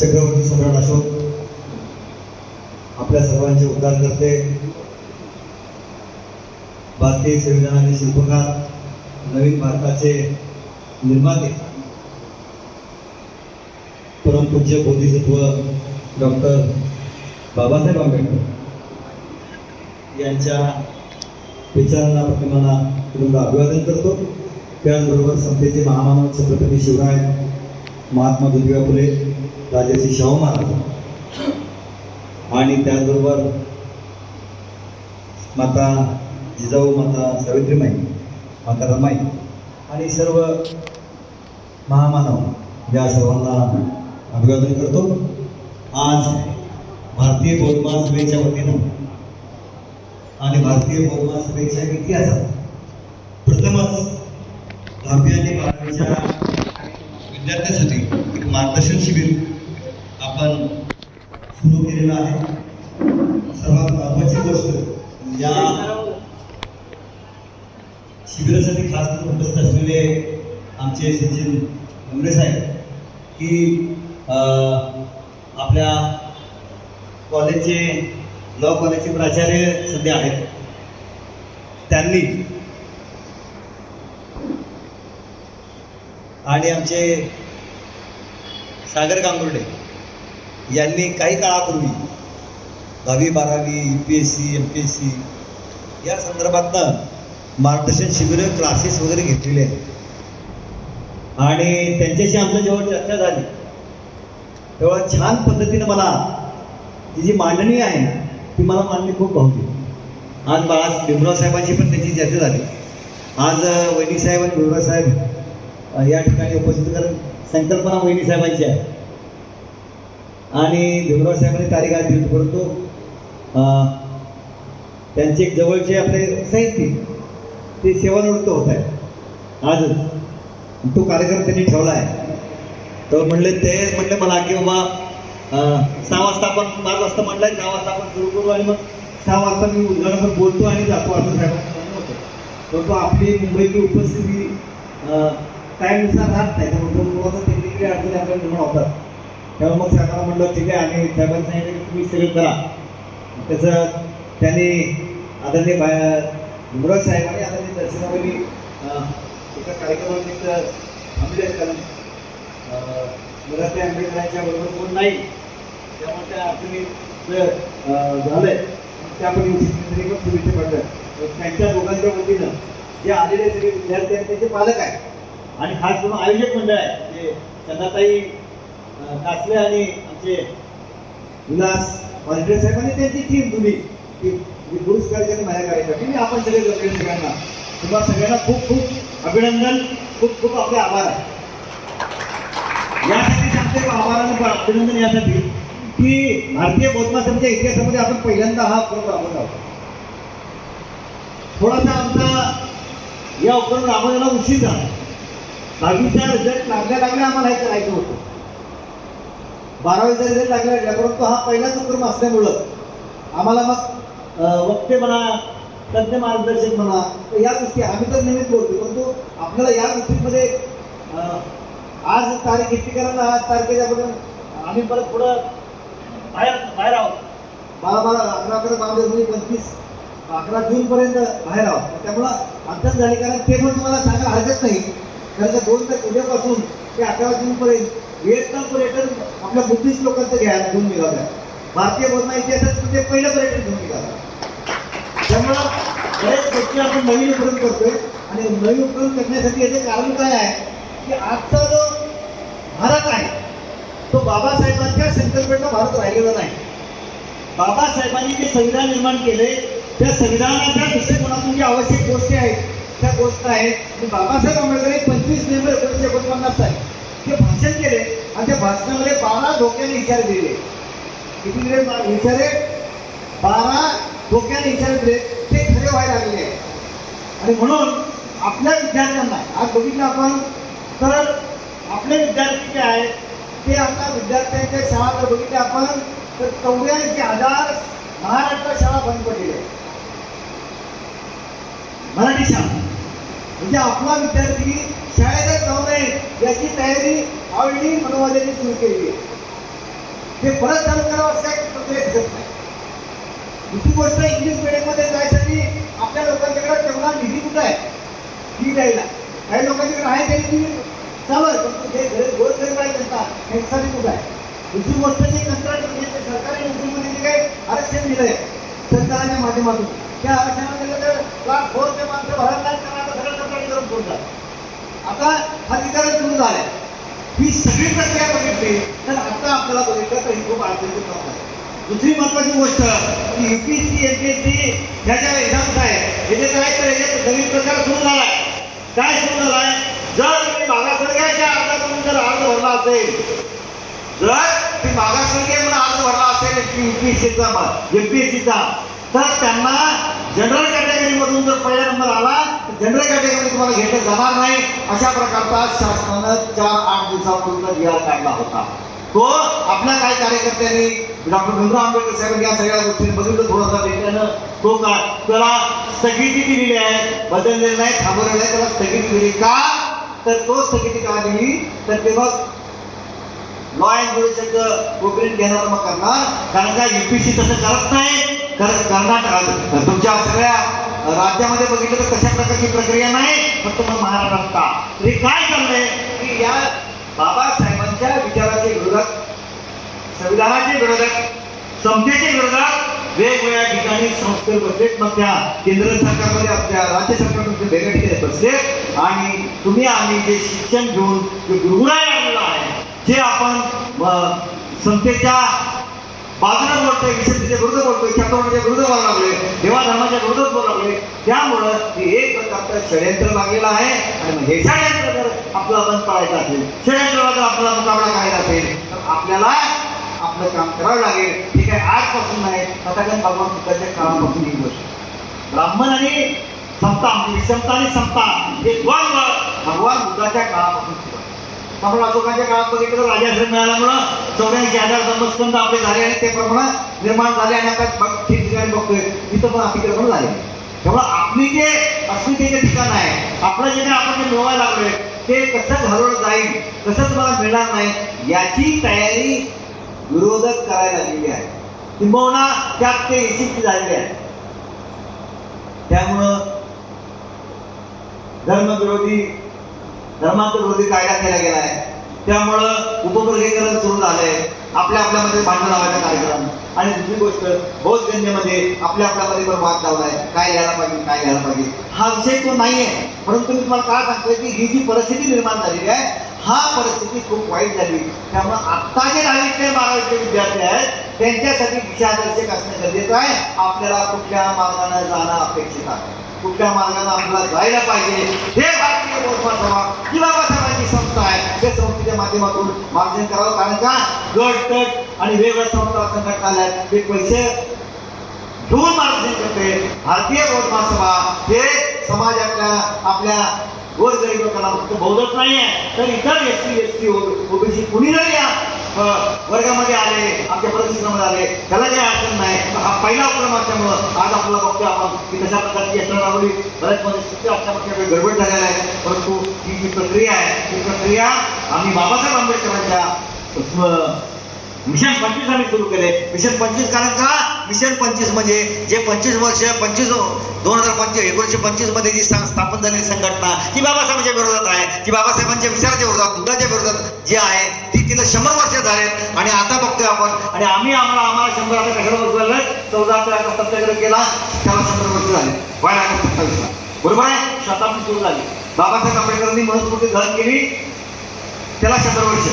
चक्रवर्ती सम्राट अशोक आपल्या सर्वांचे उद्धार करते, भारतीय संविधानाचे शिल्पकार, नवीन भारताचे निर्माते, परमपूज्य बोधिसत्व डॉक्टर बाबासाहेब आंबेडकर यांच्या विचारांना प्रतिमाना अभिवादन करतो. त्याचबरोबर समतेचे महामानव छत्रपती शिवराय, महात्मा ज्योतिबा फुले, राजर्षी शाहू महाराज आणि त्याचबरोबर माता जिजाऊ, माता सावित्रीमाई, माता रमाई आणि सर्व महामानव या सर्वांना अभिवादन करतो. आज भारतीय बहुमान सभेच्या वतीनं आणि भारतीय बहुमान सभेच्या इतिहासात प्रथमच 10वी आणि 12वीच्या विद्यार्थ्यांसाठी एक मार्गदर्शन शिबिर आपण सुरू केलेलं आहे. सर्वात महत्त्वाची गोष्ट या शिबिरासाठी खास करून उपस्थित असलेले आमचे सचिन डोंगरे साहेब की आपल्या कॉलेजचे लॉ कॉलेजचे प्राचार्य सध्या आहेत, त्यांनी आणि आमचे सागर गांगुर्डे यांनी काही काळापूर्वी 10वी 12वी UPSC MPSC या संदर्भातनं मार्गदर्शन शिबिर क्लासेस वगैरे घेतलेले आहेत आणि त्यांच्याशी आमचं जेव्हा चर्चा झाली तेव्हा छान पद्धतीनं मला ती जी मांडणी आहे ती मला मांडणी खूप भावली. आज भीमराव साहेबांची पण त्याची चर्चा झाली. आज वहिनी साहेब आणि भीमराव साहेब या ठिकाणी उपस्थित, कारण संकल्पना वहिनी साहेबांची आहे आणि भीमराव साहेबांनी तारीख आज दिली, परंतु त्यांचे एक जवळचे आपले साहित्यिक ते सेवानिवृत्त होत आहे आजच. तो कार्यक्रम त्यांनी ठेवला आहे. तर म्हणले मला की बाबा 6 वाजता आपण 5 वाजता म्हटलंय 6 वाजता आपण सुरू करू आणि मग 6 वाजता मी उद्घाटनावर बोलतो आणि जातो असं साहेबांचं म्हणणं होतं. परंतु आपली मुंबईची उपस्थिती टाईमनुसार राहत नाही, त्यामुळे मुलाचा टेक्निकली अडचणी आपल्याला निर्माण होतात. त्यामुळे मग साहेबांना म्हटलं ठीक आहे, आणि साहेबांनी सांगितलं की तुम्ही सगळं करा. त्याचं त्यांनी आदरणीय भीमराव साहेब आणि आदरणीय दर्शनावली एका कार्यक्रमानिमित्त थांबले आहेत, कारण मराठी आंबेडकरांच्या बरोबर कोण नाही, त्यामुळे त्या अडचणी झालंय. त्यापैकी शिक्षण पण सुविधा पडलं. त्यांच्या दोघांच्या वतीनं जे आलेले सगळे विद्यार्थी आहेत त्यांचे पालक आहेत आणि खास करून आयोजक मंडळ आहे जे चंदाताई कासले आणि आमचे विलास वाजपेयी साहेब आणि त्यांची टीम तुम्ही पुरस्कार केले माझ्या कार्यक्रम मी आपण सगळे जमले सगळ्यांना तुम्हाला सगळ्यांना खूप खूप अभिनंदन, खूप खूप आपले आभार आहे. यासाठी सांगते आभार आणि अभिनंदन यासाठी की भारतीय बौद्ध सभेच्या इतिहासामध्ये आपण पहिल्यांदा हा उपक्रम राबवत आहोत. थोडासा आमचा या उपक्रम राबवण्याला उशीर झाला. 10वीचा रिझल्ट लागल्या आम्हाला हे करायचं होतं. 12वीचा रिझल्ट लागला, परंतु हा पहिलाच उपक्रम असल्यामुळं आम्हाला मग वक्ते म्हणा, तज्ञ मार्गदर्शक म्हणा, तर या गोष्टी आम्ही तर नेहमीच बोलतो, परंतु आपल्याला या गोष्टींमध्ये आज तारीख इतकी करा, आज तारखेच्यापर्यंत आम्ही परत पुढं बाहेर आहोत. 11 जूनपर्यंत बाहेर आहोत. त्यामुळं अडचण झाली, कारण ते पण तुम्हाला सांगायला हरकत नाही, कारण का 2 तारीख उद्यापासून ते 11 जूनपर्यंत व्हिएतनाम पर्यटन आपल्या बुद्धिस्ट लोकांचं घेऊन निघालं. भारतीय बौद्ध इतिहासात म्हणजे पहिलं पर्यटन घेऊन निघालं. त्यामुळं बरेच गोष्टी आपण नवीन उपक्रम करतोय आणि नवीन उपक्रम करण्यासाठी याचे कारण काय आहे की आजचा जो भारत आहे तो बाबासाहेबांच्या संकल्पनेचा भारत राहिलेला नाही. बाबासाहेबांनी जे संविधान निर्माण केले त्या संविधानाच्या दृष्टिकोनातून जी आवश्यक गोष्टी आहेत त्या गोष्ट आहेत. बाबासाहेब आंबेडकर 25 नोव्हेंबर 1949 आहे ते भाषण केले आणि त्या भाषणामध्ये 12 धोक्याने इशारे दिले. किती दिले इशारे? 12 धोक्याने इशारे दिले. ते खरे व्हायला लागले आहे. आणि म्हणून आपल्या विद्यार्थ्यांना आज बघितलं आपण तर आपले विद्यार्थी जे आहेत ते आता विद्यार्थ्यांच्या शाळा जर बघितल्या आपण तर 84,000 महाराष्ट्र शाळा बंद पडलेल्या आहेत. मराठी शाळा म्हणजे आपला विद्यार्थी शाळेतच जाऊ नये याची तयारी ऑलरेडी मनोवाद्यांनी सुरू केली आहे. ते परत चालू करावं असं काही प्रक्रिया दिसत नाही. दुसरी गोष्ट, इंग्लिश मिडियममध्ये जायसाठी आपल्या लोकांच्याकडे तेवढा निधी कुठं आहे फी द्यायला. काही लोकांच्याकडे आहे तरी चालू आहे, पण ते गोरगरीब आहे जनता ह्यासाठी कुठं आहे. दुसरी गोष्ट, जे कंत्राट म्हणजे सरकारी नोकरीमध्ये जे काही आरक्षण दिलंय सरकारच्या माध्यमातून, त्या आरक्षणामध्ये जर क्लास 4चे माणसं भरत नाही तर आता सगळं कंत्राट करून सोडतात. आता हा अधिकार सुरू झालाय. ही सगळी प्रक्रिया बघितली तर आता आपल्याला बघितलं तर ही खूप अडचणीची बाब आहे. दुसरी महत्वाची गोष्ट की UPSC MPSC ह्या ज्या एक्झाम्स आहे याचे काय तर याच्यात नवीन प्रकार सुरू झालाय. काय सुरू झालाय, जर तुम्ही मागासवर्गाच्या अर्जातून जर अर्ज भरला असेल, जर तुम्ही मागासवर्गीय म्हणून अर्ज भरला असेल MPSCचा, तर त्यांना जनरल कॅटेगरीमधून जर पहिला नंबर आला तर जनरल कॅटेगरी तुम्हाला घेतलं जाणार नाही. अशा प्रकारचा शासनानं 4-8 दिवसापूर्वी निकाल काढला होता. तो आपल्या काही कार्यकर्त्यांनी डॉक्टर भीमराव आंबेडकर साहेबांनी या सगळ्या गोष्टी बघितलं थोडासा वेगळ्यानं, तो त्याला स्थगिती दिलेली आहे, बदललेलं नाही, थांबवलेलं आहे, त्याला स्थगिती दिली. का तर तो स्थगिती का दिली तर ते मग लॉ अँड ज्युडिशियलचं प्रोग्रेस घेणार मग करणार. कारण का UPSC तसं करत नाही. कर्नाटक तुमच्या सगळ्या राज्यामध्ये बघितलं तर कशा प्रकारची प्रक्रिया नाही, फक्त मग महाराष्ट्रात का. हे काय चाललंय की या बाबासाहेबांच्या विचाराच्या विरोधात, संविधानाच्या विरोधात, समतेच्या विरोधात वेगवेगळ्या ठिकाणी संस्थे बसलेत. मग त्या केंद्र सरकारमध्ये आपल्या राज्य सरकारमध्ये वेगळ्या ठिकाणी बसलेत. आणि तुम्ही आम्ही जे शिक्षण घेऊन जे गुरगुरायला लागलेलं आहे, जे आपण समतेच्या बाजूला बोलतोय, विषयाच्या विरुद्ध बोलतोय, छत्रपतीच्या विरुद्ध बोलायला लागलोय, देवा धर्माच्या विरुद्ध बोलायला लागलोय, त्यामुळं हे एक प्रकारचं षडयंत्र लागलेलं आहे. आणि मग हे षडयंत्र जर आपला बंद पाडायचं असेल, षडयंत्राला जर आपला मुकाबला करायचा असेल तर आपल्याला आपलं काम करावं लागेल. ठीक आहे, आजपासून नाही, तथागत भगवान बुद्धाच्या काळापासून ही गोष्ट, ब्राह्मण आणि समता, विषमता आणि समता हे द्वंद्व भगवान बुद्धाच्या काळापासून सुरू आहे. आपण अशोकाच्या काळात बघितलं तर राजाश्रम मिळाल्यामुळं 84,000 धर्मस्कंद आपले झाले आणि ते प्रमाण निर्माण झाले. आणि आता ठिकठिकाणी बघतोय तिथं पण अतिक्रमण झाले. त्यामुळे आपली जे अस्मितेचे ठिकाण आहे, आपलं जे आपण जे मिळवायला लागलोय ते कसं घालवलं जाईल, कसं तुम्हाला मिळणार नाही, याची तयारी विरोधक करायला लागलेली आहे. किंबहुना त्यात ते यशस्वी झालेले आहे. त्यामुळं धर्मांतर विरोधी कायदा केला गेला आहे. त्यामुळं उपवर्गीकरण सुरू झालंय, आपल्यामध्ये भांडण लावायचा कार्यक्रम. आणि दुसरी गोष्ट, बौद्धगंजेमध्ये आपल्यामध्ये पण वाद लावलाय, काय लिहायला पाहिजे. हा विषय तो नाहीये, परंतु मी तुम्हाला काय सांगतोय की ही जी परिस्थिती निर्माण झालेली आहे, हा परिस्थिती खूप वाईट झाली. त्यामुळे आत्ता जे 10वीतले 12वीतले विद्यार्थी आहेत त्यांच्यासाठी दिशादर्शक असणं गरजेचं आहे. आपल्याला कुठल्या मार्गाने जाणं अपेक्षित आहे, कुठल्या मार्गाने आपल्याला जायला पाहिजे, हे भारतीय बौद्ध सभा जी बाबासाहेबांची संस्था आहे त्या संस्थेच्या माध्यमातून मार्गदर्शन करावं. कारण का गट तट आणि वेगवेगळ्या संस्था संघटना आहेत ते पैसे घेऊन मार्गदर्शन करते. भारतीय बौद्ध महासभा हे समाजातल्या आपल्या गोरगरीब लोकांना फक्त बौद्धच नाहीये तर इतर SC OBC कुणी जरी या वर्गामध्ये आले, आमच्या परिस्थितीमध्ये आले, त्याला काही अडचण नाही. हा पहिला उपक्रम असल्यामुळं आज आपल्याला बघतोय आपण की कशा प्रकारची यंत्रणा राबवली. बऱ्याच परिस्थिती असल्यामुळे गडबड झालेला आहे. परंतु ही जी प्रक्रिया आहे ती प्रक्रिया आम्ही बाबासाहेब आंबेडकरांच्या मिशन 25 आम्ही सुरू केले. मिशन 25 कारण का मिशन 25 म्हणजे जे 25 वर्ष 1925 मध्ये जी स्थापन झालेली संघटना जी बाबासाहेबांच्या विरोधात आहे, जी बाबासाहेबांच्या विचाराच्या विरोधात, बुद्धाच्या विरोधात जी आहे ती तिला 100 वर्ष झालेत. आणि आता बघतोय आपण, आणि आम्हाला 100 आता कशाला वर्ष झालं, 14 ते सत्याग्रह केला त्याला 100 वर्ष झाले, व्हायला 27 ला बरोबर आहे. शताब्दी सुरू झाली. बाबासाहेब आंबेडकरांनी मनस्फूर्ती धारण केली त्याला 100 वर्ष.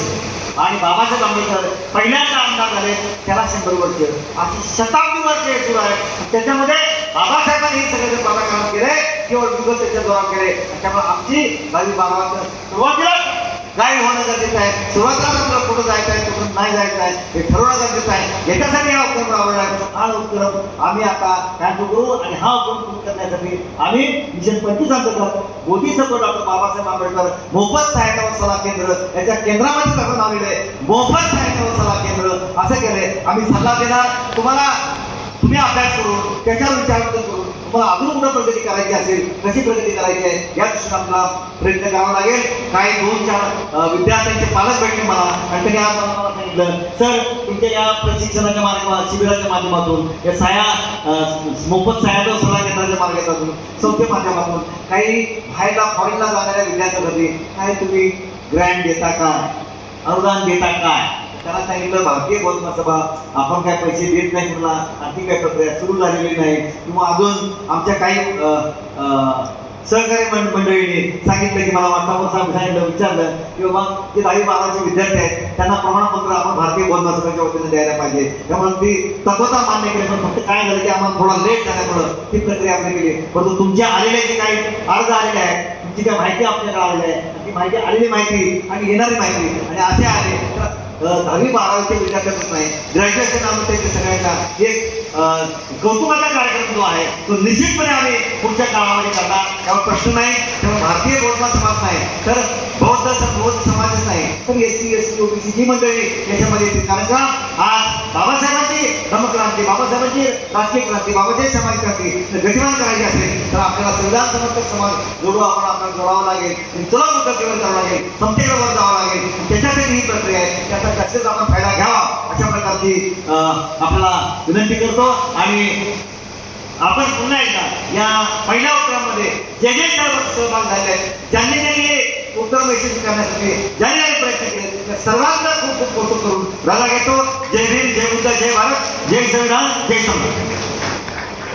आणि बाबासाहेब आंबेडकर पहिल्यांदा आमदार झाले त्याला 100 वर्ष. अशी शताब्दी वर्ष सुरू आहे. त्याच्यामध्ये बाबासाहेबांनी हे सगळे पदाकारण केले, केवळ विगत त्याच्या द्वारा केले. त्यामुळे आमची बाबी बाबांना सुरुवातीला गाईड होणं गरजेचं आहे. सुरुवातीला आपल्याला कुठं जायचं आहे, कुठं नाही जायचं आहे हे ठरवणं गरजेचं आहे. याच्यासाठी हा उपक्रम राबवला आहे. हा उपक्रम आम्ही आता कॅन्सल करू आणि हा उपक्रम सुरू करण्यासाठी आम्ही मिशन 25 अंतर्गत बोधिसत्व डॉक्टर बाबासाहेब आंबेडकर मोफत सहायता व सल्ला केंद्र याच्या केंद्रामध्ये आपण नाव लिहिलंय, मोफत सहायता व सल्ला केंद्र असं केलंय. आम्ही सल्ला देणार तुम्हाला, तुम्ही अभ्यास करून त्याच्यावर विचार करून तुम्हाला अजून कुठं प्रगती करायची असेल, कशी प्रगती करायची आहे या दृष्टीने आपल्याला प्रयत्न करावा लागेल. काही 2-4 विद्यार्थ्यांचे पालक भेटले मला आणि त्यांनी आज मला सांगितलं, सर तुमच्या या प्रशिक्षणाच्या शिबिराच्या माध्यमातून या मोफत सहाय्यता सल्ला केंद्राच्या मार्गातून संस्थेच्या माध्यमातून काही बाहेरला फॉरेनला जाणाऱ्या विद्यार्थ्यांसाठी काय तुम्ही ग्रँट देता काय, अनुदान देता काय. त्यांना सांगितलं भारतीय बौद्ध सभा आपण काय पैसे देत नाही, म्हणला आणखी काय प्रक्रिया सुरू झालेली नाही किंवा अजून आमच्या काही सहकारी मंडळीने सांगितलं की मला सांगितलं विचारलं की बाबा जे 10वी-12वीचे विद्यार्थी आहेत त्यांना प्रमाणपत्र आपण भारतीय बौद्ध सभेच्या वतीने द्यायला पाहिजे. त्यामुळे ती तत्वता मान्य केली, पण फक्त काय झालं की आम्हाला थोडा लेट झाल्यामुळं ती प्रक्रिया आपली केली. परंतु तुमच्या आलेले जे काही अर्ज आलेले आहेत, तुमची काय माहिती आपल्याकडे आलेली आहे, ती माहिती आलेली माहिती आणि येणारी माहिती आणि असे आले तर 10वी-12वीचे विद्यार्थ्यांच नाही, ग्रॅज्युएशन आम्ही सगळ्यांचा एक कौतुकाचा कार्यक्रम जो आहे तो निश्चितपणे आम्ही पुढच्या काळामध्ये करणार, त्यावर प्रश्न नाही. त्यामुळे भारतीय बौद्ध समाज नाही तर बौद्ध समाजच नाही तर SC, ST, OBC जी मंडळी याच्यामध्ये येतील. कारण का आज बाबासाहेबांची धर्मक्रांती, बाबासाहेबांची राजकीय क्रांती, बाबासाहेब समाज क्रांती गतिमान करायची असेल तर आपल्याला संविधान समर्थक समाज आपल्याला जोडावा लागेल, चला मुद्दा केवळ करावं लागेल, समतेकडे वर जावं लागेल. त्याच्यासाठी ही प्रक्रिया आहे, त्याचा जास्तीत आपण फायदा घ्यावा अशा प्रकारची आपल्याला विनंती करतो. आणि आपण पुन्हा एकदा या पहिल्या उत्तरामध्ये जे सहभाग झाले आहेत, ज्यांनी उत्तर यशस्वी करण्यासाठी ज्यांनी प्रयत्न केले त्या सर्वांना खूप खूप कौतुक करून राजा घेतो. जय भीम, जय बुद्ध, जय भारत, जय संविधान, जय संविधान.